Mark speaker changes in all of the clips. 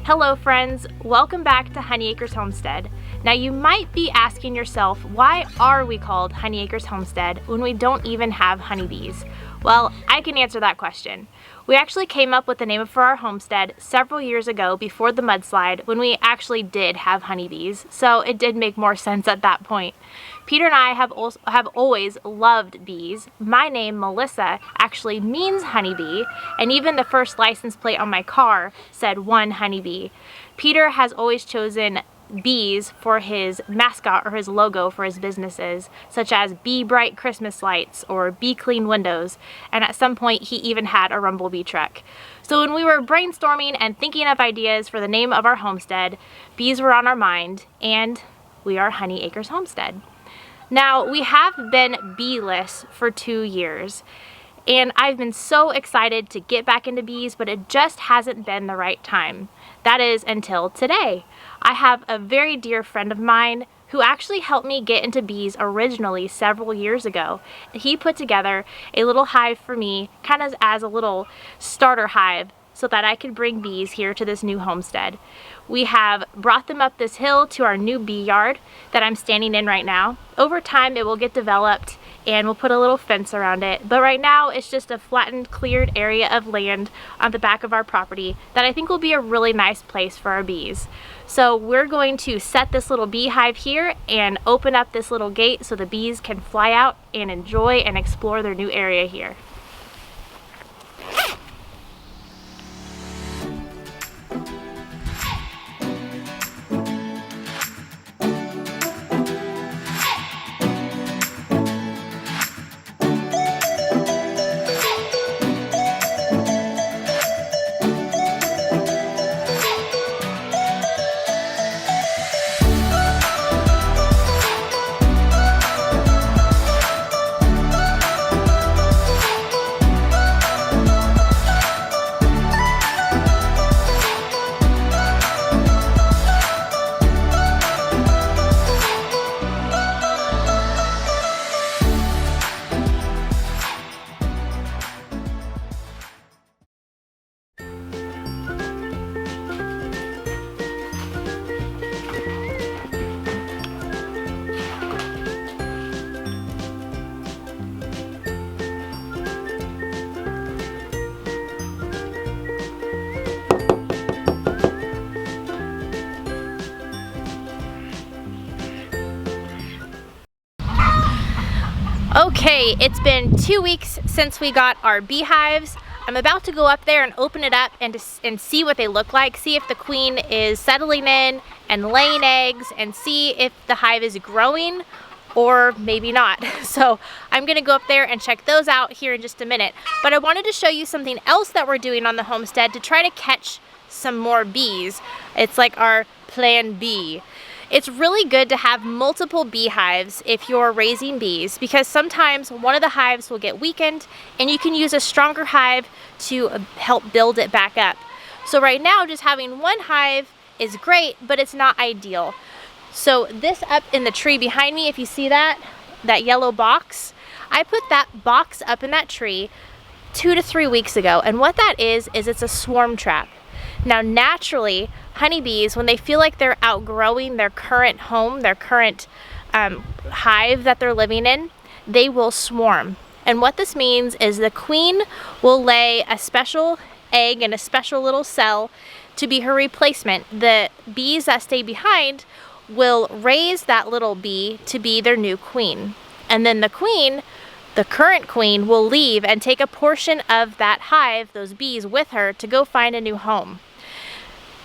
Speaker 1: Hello friends, welcome back to Honey Acres Homestead. Now you might be asking yourself, why are we called Honey Acres Homestead when we don't even have honeybees? Well, I can answer that question. We actually came up with the name for our homestead several years ago before the mudslide when we actually did have honeybees, so it did make more sense at that point. Peter and I have always loved bees. My name, Melissa, actually means honeybee, and even the first license plate on my car said one honeybee. Peter has always chosen bees for his mascot or his logo for his businesses, such as Bee Bright Christmas lights or Bee Clean windows, and at some point he even had a rumblebee truck. So when we were brainstorming and thinking of ideas for the name of our homestead, bees were on our mind, and we are Honey Acres Homestead. Now, we have been bee-less for 2 years, and I've been so excited to get back into bees, but it just hasn't been the right time. That is until today. I have a very dear friend of mine who actually helped me get into bees originally several years ago. He put together a little hive for me, kind of as a little starter hive, so that I could bring bees here to this new homestead. We have brought them up this hill to our new bee yard that I'm standing in right now. Over time it will get developed and we'll put a little fence around it, but right now it's just a flattened, cleared area of land on the back of our property that I think will be a really nice place for our bees. So we're going to set this little beehive here and open up this little gate so the bees can fly out and enjoy and explore their new area here. Okay, it's been 2 weeks since we got our beehives. I'm about to go up there and open it up and see what they look like, see if the queen is settling in and laying eggs, and see if the hive is growing or maybe not. So I'm gonna go up there and check those out here in just a minute. But I wanted to show you something else that we're doing on the homestead to try to catch some more bees. It's like our plan B. It's really good to have multiple beehives if you're raising bees, because sometimes one of the hives will get weakened and you can use a stronger hive to help build it back up. So right now just having one hive is great, but it's not ideal. So this up in the tree behind me, if you see that yellow box, I put that box up in that tree 2 to 3 weeks ago, and what that is it's a swarm trap. Now naturally, honeybees, when they feel like they're outgrowing their current home, their current hive that they're living in, they will swarm. And what this means is the queen will lay a special egg in a special little cell to be her replacement. The bees that stay behind will raise that little bee to be their new queen. And then the queen, the current queen, will leave and take a portion of that hive, those bees, with her to go find a new home.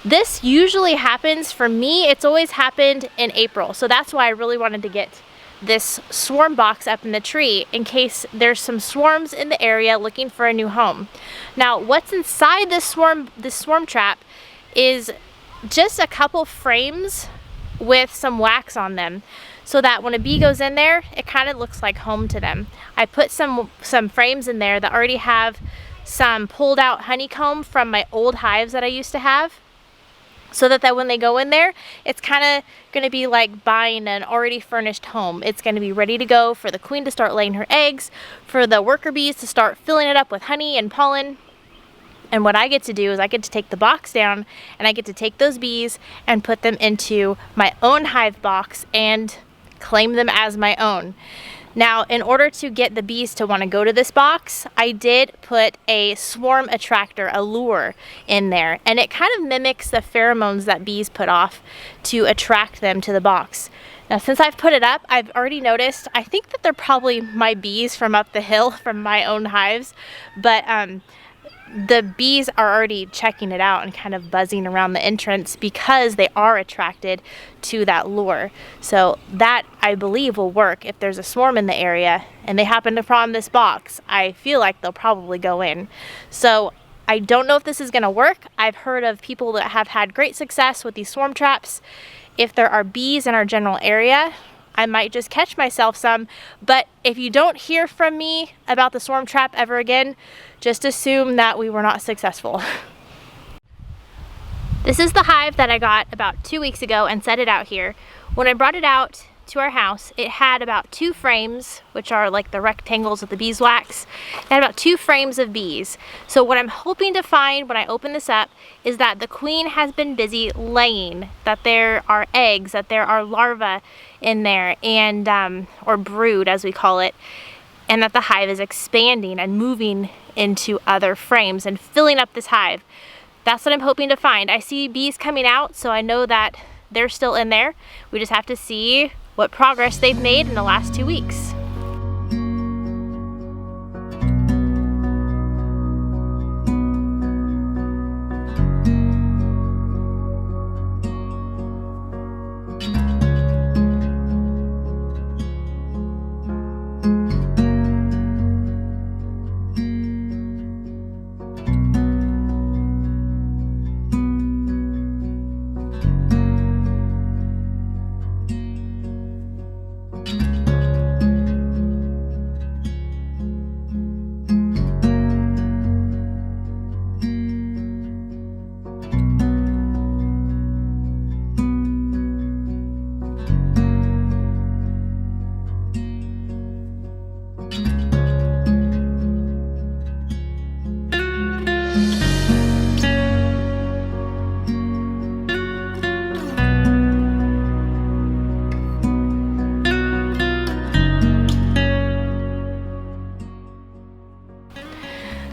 Speaker 1: This usually happens, for me, it's always happened in April. So that's why I really wanted to get this swarm box up in the tree in case there's some swarms in the area looking for a new home. Now, what's inside this swarm trap is just a couple frames with some wax on them, so that when a bee goes in there, it kind of looks like home to them. I put some frames in there that already have some pulled out honeycomb from my old hives that I used to have, so that when they go in there, it's kind of going to be like buying an already furnished home. It's going to be ready to go for the queen to start laying her eggs, for the worker bees to start filling it up with honey and pollen. And what I get to do is I get to take the box down, and I get to take those bees and put them into my own hive box and claim them as my own. Now, in order to get the bees to want to go to this box, I did put a swarm attractor, a lure, in there, and it kind of mimics the pheromones that bees put off to attract them to the box. Now, since I've put it up, I've already noticed, I think that they're probably my bees from up the hill from my own hives, but the bees are already checking it out and kind of buzzing around the entrance because they are attracted to that lure. So that, I believe, will work. If there's a swarm in the area and they happen to find this box, I feel like they'll probably go in. So I don't know if this is going to work. I've heard of people that have had great success with these swarm traps. If there are bees in our general area, I might just catch myself some. But if you don't hear from me about the swarm trap ever again, just assume that we were not successful. This is the hive that I got about 2 weeks ago and set it out here. When I brought it out to our house, it had about 2 frames, which are like the rectangles with the beeswax. It had about 2 frames of bees. So what I'm hoping to find when I open this up is that the queen has been busy laying, that there are eggs, that there are larvae in there, and or brood as we call it, and that the hive is expanding and moving into other frames and filling up this hive. That's what I'm hoping to find. I see bees coming out, so I know that they're still in there. We just have to see what progress they've made in the last 2 weeks.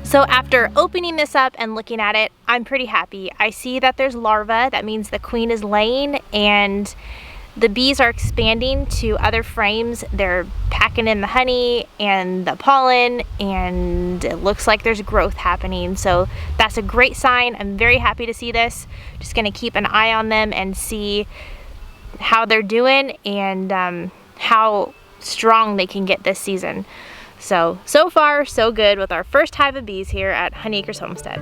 Speaker 1: So after opening this up and looking at it, I'm pretty happy. I see that there's larvae. That means the queen is laying, and the bees are expanding to other frames. They're packing in the honey and the pollen, and it looks like there's growth happening. So that's a great sign. I'm very happy to see this. Just gonna keep an eye on them and see how they're doing and how strong they can get this season. So far, so good with our first hive of bees here at Honey Acres Homestead.